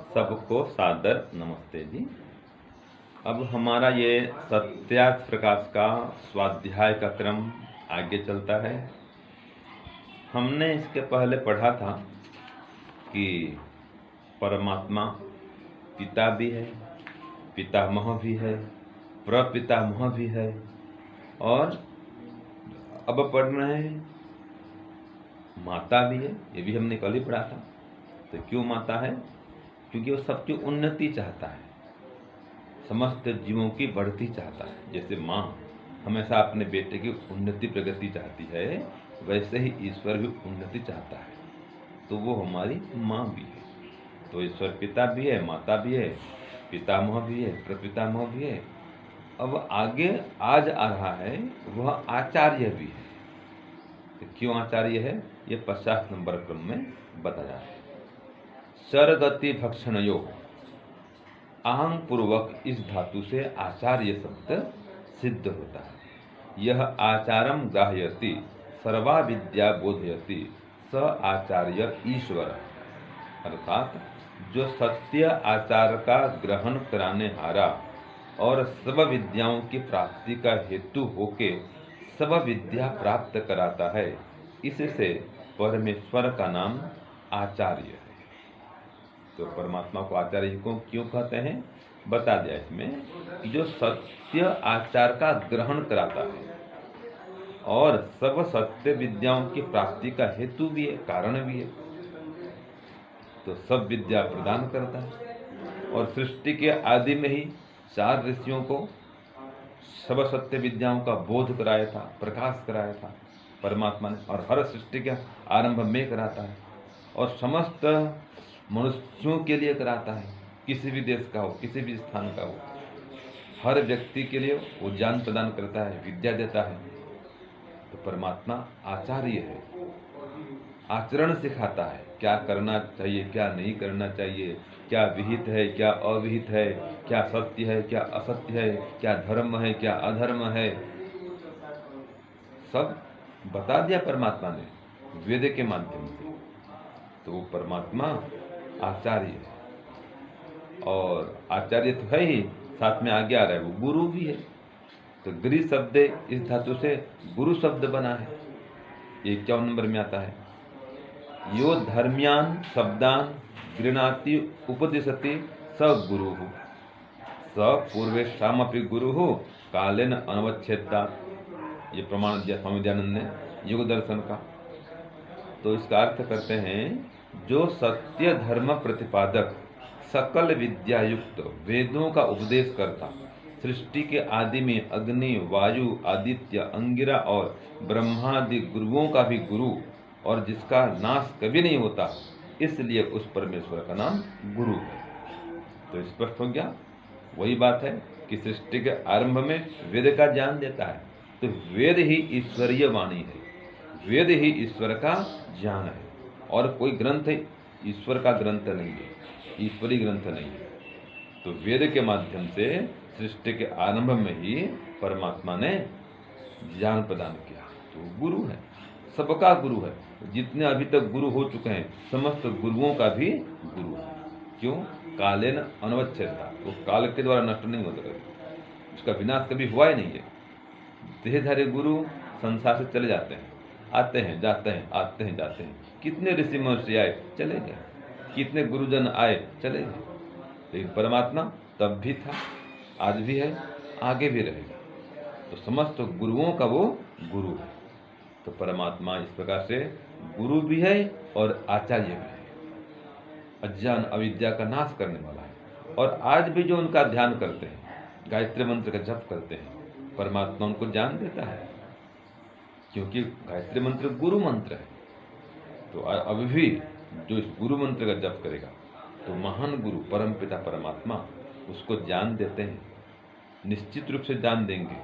सबको सादर नमस्ते जी। अब हमारा ये सत्यार्थ प्रकाश का स्वाध्याय का क्रम आगे चलता है। हमने इसके पहले पढ़ा था कि परमात्मा पिता भी है, पितामह भी है, प्रपितामह भी है, और अब पढ़ रहे हैं माता भी है। ये भी हमने कल ही पढ़ा था। तो क्यों माता है? क्योंकि वो सबकी उन्नति चाहता है, समस्त जीवों की बढ़ती चाहता है। जैसे माँ हमेशा अपने बेटे की उन्नति प्रगति चाहती है, वैसे ही ईश्वर भी उन्नति चाहता है। तो वो हमारी माँ भी है। तो ईश्वर पिता भी है, माता भी है, पितामह भी है, प्रपितामह भी है। अब आगे आज आ रहा है वह आचार्य भी है। तो क्यों आचार्य है ये 50 नंबर क्रम में बताया है। शरगति भक्षणयोग आंग पूर्वक इस धातु से आचार्य शब्द सिद्ध होता है। यह आचारम ग्राह्यति सर्वा विद्या बोधयति स आचार्य ईश्वर, अर्थात जो सत्य आचार का ग्रहण कराने हारा और सब विद्याओं की प्राप्ति का हेतु होके सब विद्या प्राप्त कराता है, इससे परमेश्वर का नाम आचार्य है। तो परमात्मा को आचार्य को क्यों कहते हैं बता दिया इसमें, कि जो सत्य आचार का ग्रहण कराता है और सब सत्य विद्याओं की प्राप्ति का हेतु भी है, कारण भी है। तो सब विद्या प्रदान करता है और सृष्टि के आदि में ही 4 ऋषियों को सब सत्य विद्याओं का बोध कराया था, प्रकाश कराया था परमात्मा ने, और हर सृष्टि के आरंभ में कराता है और समस्त मनुष्यों के लिए कराता है। किसी भी देश का हो, किसी भी स्थान का हो, हर व्यक्ति के लिए वो ज्ञान प्रदान करता है, विद्या देता है। तो परमात्मा आचार्य है, आचरण सिखाता है, क्या करना चाहिए, क्या नहीं करना चाहिए, क्या विहित है, क्या अविहित है, क्या सत्य है, क्या असत्य है, क्या धर्म है, क्या अधर्म है, सब बता दिया परमात्मा ने वेद के माध्यम से। तो वो परमात्मा आचार्य है, और आचार्य तो है ही, साथ में आगे आ रहा है वो गुरु भी है। तो गृह शब्द इस धातु से गुरु शब्द बना है। ये 51 नंबर में आता है। यो धर्म्यान शब्दान गृणाति उपदिशति स गुरु स पूर्वेशामपि गुरु कालेन अनवच्छेदात्। ये प्रमाण दिया स्वामी दयानंद ने युग दर्शन का। तो इसका अर्थ करते हैं, जो सत्य धर्म प्रतिपादक सकल विद्या युक्त वेदों का उपदेश करता, सृष्टि के आदि में अग्नि, वायु, आदित्य, अंगिरा और ब्रह्मादि गुरुओं का भी गुरु, और जिसका नाश कभी नहीं होता, इसलिए उस परमेश्वर का नाम गुरु है। तो स्पष्ट हो गया। वही बात है कि सृष्टि के आरंभ में वेद का ज्ञान देता है। तो वेद ही ईश्वरीय वाणी है, वेद ही ईश्वर का ज्ञान है, और कोई ग्रंथ ईश्वर का ग्रंथ नहीं है, ईश्वरीय ग्रंथ नहीं है। तो वेद के माध्यम से सृष्टि के आरंभ में ही परमात्मा ने ज्ञान प्रदान किया। तो गुरु है, सबका गुरु है। जितने अभी तक गुरु हो चुके हैं, समस्त गुरुओं का भी गुरु है। क्यों? कालेन अनवच्छेदा, वो काल के द्वारा नष्ट नहीं होता कभी, उसका विनाश कभी हुआ ही नहीं है। देहधारी गुरु संसार से चले जाते हैं, आते हैं जाते हैं, आते हैं जाते हैं। कितने ऋषि महर्षि आए, चले गए, कितने गुरुजन आए, चले गए। लेकिन परमात्मा तब भी था, आज भी है, आगे भी रहेगा। तो समस्त गुरुओं का वो गुरु है। तो परमात्मा इस प्रकार से गुरु भी है और आचार्य भी है, अज्ञान अविद्या का नाश करने वाला है। और आज भी जो उनका ध्यान करते हैं, गायत्री मंत्र का जप करते हैं, परमात्मा उनको ज्ञान देता है, क्योंकि गायत्री मंत्र गुरु मंत्र है। तो अभी भी जो इस गुरु मंत्र का जप करेगा, तो महान गुरु परम पिता परमात्मा उसको ज्ञान देते हैं, निश्चित रूप से ज्ञान देंगे।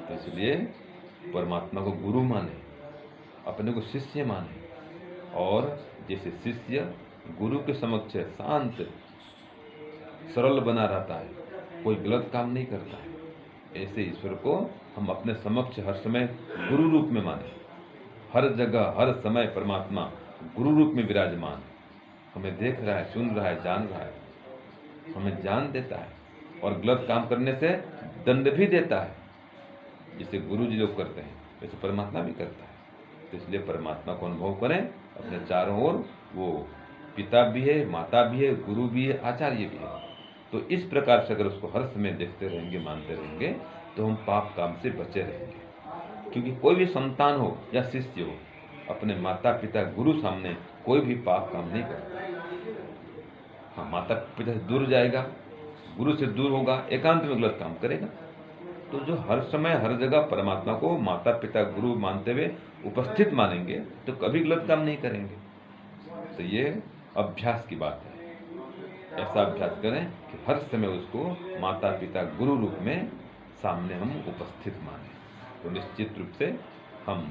तो इसलिए परमात्मा को गुरु माने, अपने को शिष्य माने, और जैसे शिष्य गुरु के समक्ष शांत सरल बना रहता है, कोई गलत काम नहीं करता है, ऐसे ईश्वर को हम अपने समक्ष हर समय गुरु रूप में माने। हर जगह हर समय परमात्मा गुरु रूप में विराजमान है। हमें देख रहा है, सुन रहा है, जान रहा है, हमें ज्ञान देता है और गलत काम करने से दंड भी देता है। जिसे गुरु जी लोग करते हैं वैसे परमात्मा भी करता है। तो इसलिए परमात्मा को अनुभव करें अपने चारों ओर। वो पिता भी है, माता भी है, गुरु भी है, आचार्य भी है। तो इस प्रकार से अगर उसको हर समय देखते रहेंगे, मानते रहेंगे, तो हम पाप काम से बचे रहेंगे। क्योंकि कोई भी संतान हो या शिष्य हो, अपने माता पिता गुरु सामने कोई भी पाप काम नहीं करता। हाँ, माता पिता से दूर जाएगा, गुरु से दूर होगा, एकांत में गलत काम करेगा। तो जो हर समय हर जगह परमात्मा को माता पिता गुरु मानते हुए उपस्थित मानेंगे तो कभी गलत काम नहीं करेंगे। तो ये अभ्यास की बात है। ऐसा अभ्यास करें कि हर समय उसको माता पिता गुरु रूप में सामने हम उपस्थित माने। तो निश्चित रूप से हम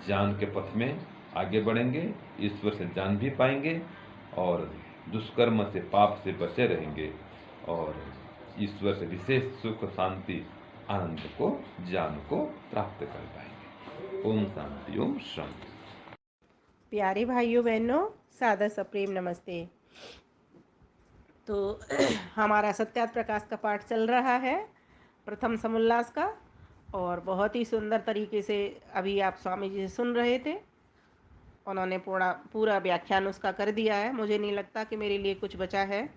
ज्ञान के पथ में आगे बढ़ेंगे, ईश्वर से जान भी पाएंगे और दुष्कर्म से, पाप से बचे रहेंगे और ईश्वर से विशेष सुख, शांति, आनंद को, ज्ञान को प्राप्त कर पाएंगे। ओम शांति, ओम शांति। प्यारे भाइयों बहनों, सादर सप्रेम नमस्ते। तो हमारा सत्यार्थ प्रकाश का पाठ चल रहा है, प्रथम समुल्लास का, और बहुत ही सुंदर तरीके से अभी आप स्वामी जी से सुन रहे थे। उन्होंने पूरा व्याख्यान उसका कर दिया है। मुझे नहीं लगता कि मेरे लिए कुछ बचा है,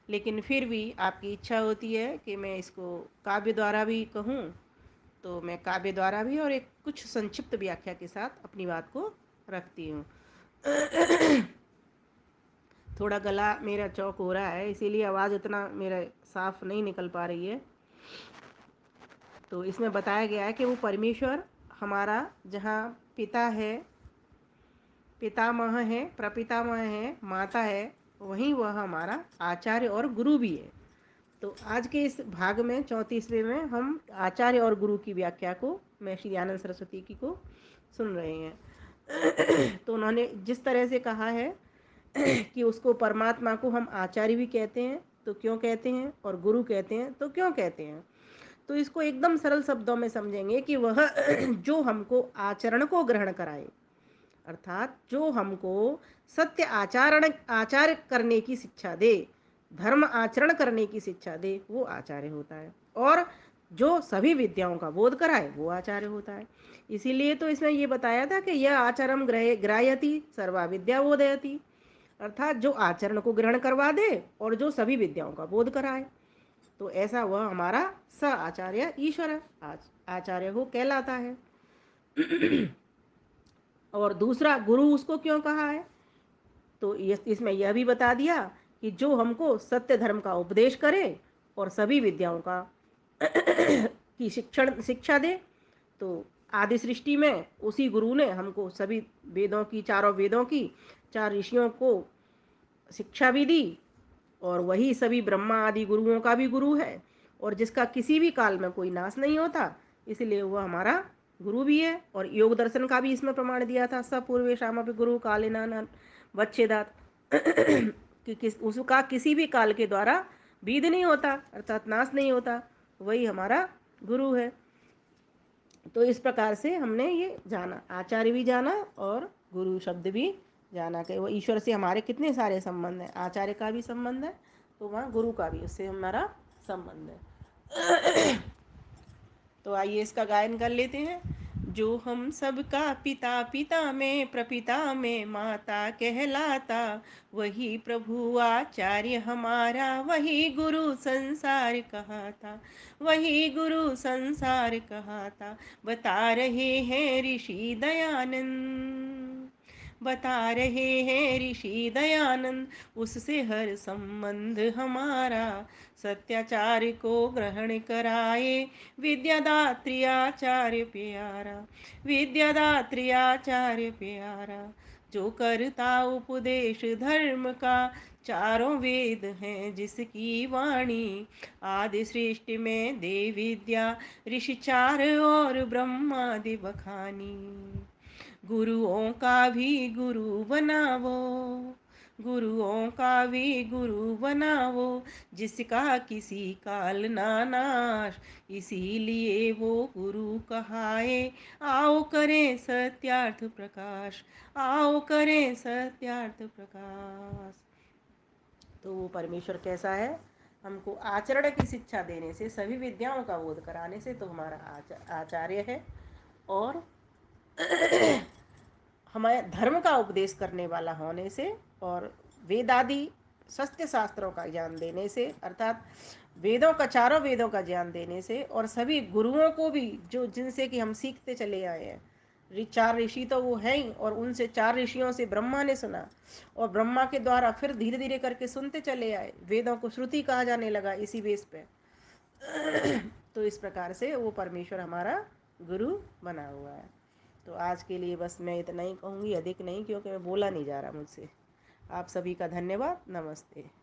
लेकिन फिर भी आपकी इच्छा होती है कि मैं इसको काव्य द्वारा भी कहूँ, तो मैं काव्य द्वारा भी और एक कुछ संक्षिप्त व्याख्या के साथ अपनी बात को रखती हूँ। थोड़ा गला मेरा चौक हो रहा है, इसीलिए आवाज़ उतना मेरा साफ नहीं निकल पा रही है। तो इसमें बताया गया है कि वो परमेश्वर हमारा जहाँ पिता है, पितामह है, प्रपितामह है, माता है, वहीं वह हमारा आचार्य और गुरु भी है। तो आज के इस भाग में 34वें में हम आचार्य और गुरु की व्याख्या को मैं श्री आनंद सरस्वती की को सुन रहे हैं। तो उन्होंने जिस तरह से कहा है कि उसको परमात्मा को हम आचार्य भी कहते हैं तो क्यों कहते हैं, और गुरु कहते हैं तो क्यों कहते हैं, तो इसको एकदम सरल शब्दों में समझेंगे कि वह जो हमको आचरण को ग्रहण कराए, अर्थात जो हमको सत्य आचार करने की शिक्षा दे, धर्म आचरण करने की शिक्षा दे, वो आचार्य होता है। और जो सभी विद्याओं का बोध कराए वो आचार्य होता है। इसीलिए तो इसमें ये बताया था कि यह आचरम ग्राह्यति सर्वा विद्या बोधयति, अर्थात जो आचरण को ग्रहण करवा दे और जो सभी विद्याओं का बोध कराए, तो ऐसा वह हमारा स आचार्य ईश्वर आचार्य हो कहलाता है। और दूसरा गुरु उसको क्यों कहा है, तो इसमें यह भी बता दिया कि जो हमको सत्य धर्म का उपदेश करे और सभी विद्याओं का की शिक्षा दे। तो आदि सृष्टि में उसी गुरु ने हमको सभी वेदों की, चारों वेदों की, चार ऋषियों को शिक्षा भी दी, और वही सभी ब्रह्मा आदि गुरुओं का भी गुरु है, और जिसका किसी भी काल में कोई नाश नहीं होता, इसलिए वह हमारा गुरु भी है। और योग दर्शन का भी इसमें प्रमाण दिया था, सब पूर्वे शाम गुरु कालिना वच्छेदात, कि उसका किसी भी काल के द्वारा विध नहीं होता, अर्थात नाश नहीं होता, वही हमारा गुरु है। तो इस प्रकार से हमने ये जाना, आचार्य भी जाना और गुरु शब्द भी जाना कि वो ईश्वर से हमारे कितने सारे संबंध हैं। आचार्य का भी संबंध है, तो वहाँ गुरु का भी, उससे हमारा संबंध है। तो आइए इसका गायन कर लेते हैं। जो हम सबका पिता, पिता में प्रपिता में माता कहलाता, वही प्रभु आचार्य हमारा, वही गुरु संसार कहाता, वही गुरु संसार कहाता। बता रहे हैं ऋषि दयानंद, बता रहे हैं ऋषि दयानंद, उससे हर संबंध हमारा, सत्याचार को ग्रहण कराए, विद्यादात्री आचार्य प्यारा, विद्यादात्री आचार्य प्यारा। जो करता उपदेश धर्म का, चारों वेद हैं जिसकी वाणी, आदि सृष्टि में दे विद्या, ऋषि चार और ब्रह्मादि बखानी। गुरुओं का भी गुरु बनावो, गुरुओं का भी गुरु बनावो, जिसका किसी काल ना नाश, इसीलिए वो गुरु कहाए। आओ करें सत्यार्थ प्रकाश, आओ करें सत्यार्थ प्रकाश। तो वो परमेश्वर कैसा है? हमको आचरण की शिक्षा देने से, सभी विद्याओं का बोध कराने से तो हमारा आचार्य है, और हमें धर्म का उपदेश करने वाला होने से, और वेदादि सत्य शास्त्रों का ज्ञान देने से, अर्थात वेदों का, चारों वेदों का ज्ञान देने से, और सभी गुरुओं को भी जो जिनसे कि हम सीखते चले आए हैं। चार ऋषि तो वो हैं ही, और उनसे, चार ऋषियों से ब्रह्मा ने सुना, और ब्रह्मा के द्वारा फिर धीरे धीरे करके सुनते चले आए। वेदों को श्रुति कहा जाने लगा इसी बेस पे। तो इस प्रकार से वो परमेश्वर हमारा गुरु बना हुआ है। तो आज के लिए बस मैं इतना ही कहूँगी, अधिक नहीं, क्योंकि मैं बोला नहीं जा रहा मुझसे। आप सभी का धन्यवाद। नमस्ते।